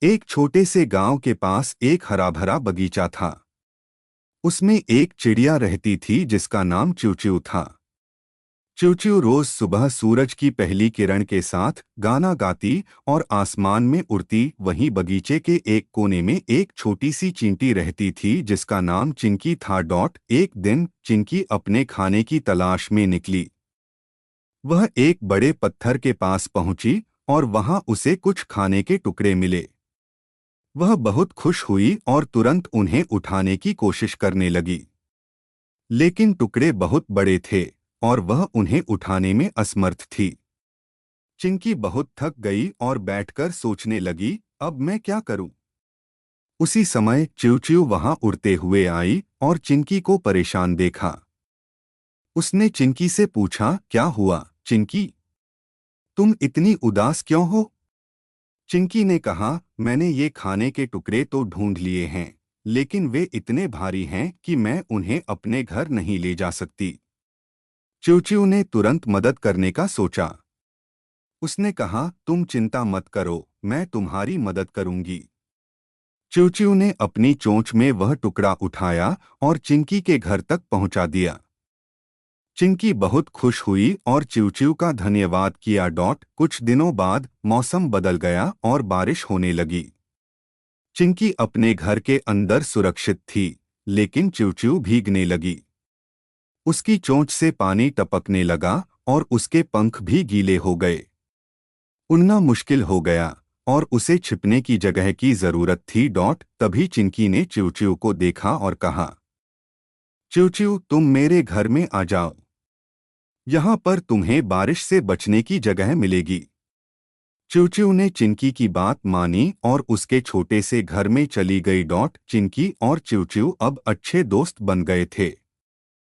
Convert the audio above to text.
एक छोटे से गांव के पास एक हरा भरा बगीचा था। उसमें एक चिड़िया रहती थी जिसका नाम च्यू था। च्यू रोज सुबह सूरज की पहली किरण के साथ गाना गाती और आसमान में उड़ती। वहीं बगीचे के एक कोने में एक छोटी सी चींटी रहती थी जिसका नाम चिंकी था। एक दिन चिंकी अपने खाने की तलाश में निकली। वह एक बड़े पत्थर के पास पहुंची और वहां उसे कुछ खाने के टुकड़े मिले। वह बहुत खुश हुई और तुरंत उन्हें उठाने की कोशिश करने लगी, लेकिन टुकड़े बहुत बड़े थे और वह उन्हें उठाने में असमर्थ थी। चिंकी बहुत थक गई और बैठकर सोचने लगी, अब मैं क्या करूं? उसी समय च्यू वहां उड़ते हुए आई और चिंकी को परेशान देखा। उसने चिंकी से पूछा, क्या हुआ चिंकी? तुम इतनी उदास क्यों हो? चिंकी ने कहा, मैंने ये खाने के टुकड़े तो ढूंढ लिए हैं, लेकिन वे इतने भारी हैं कि मैं उन्हें अपने घर नहीं ले जा सकती। च्यू ने तुरंत मदद करने का सोचा। उसने कहा, तुम चिंता मत करो, मैं तुम्हारी मदद करूंगी। च्यू ने अपनी चोंच में वह टुकड़ा उठाया और चिंकी के घर तक पहुंचा दिया। चिंकी बहुत खुश हुई और च्यू का धन्यवाद किया। कुछ दिनों बाद मौसम बदल गया और बारिश होने लगी। चिंकी अपने घर के अंदर सुरक्षित थी, लेकिन च्यू भीगने लगी। उसकी चोंच से पानी टपकने लगा और उसके पंख भी गीले हो गए। उड़ना मुश्किल हो गया और उसे छिपने की जगह की जरूरत थी। तभी चिंकी ने च्यू को देखा और कहा, च्यू तुम मेरे घर में आ जाओ। यहाँ पर तुम्हें बारिश से बचने की जगह मिलेगी। च्यू ने चिंकी की बात मानी और उसके छोटे से घर में चली गई। चिंकी और च्यू अब अच्छे दोस्त बन गए थे।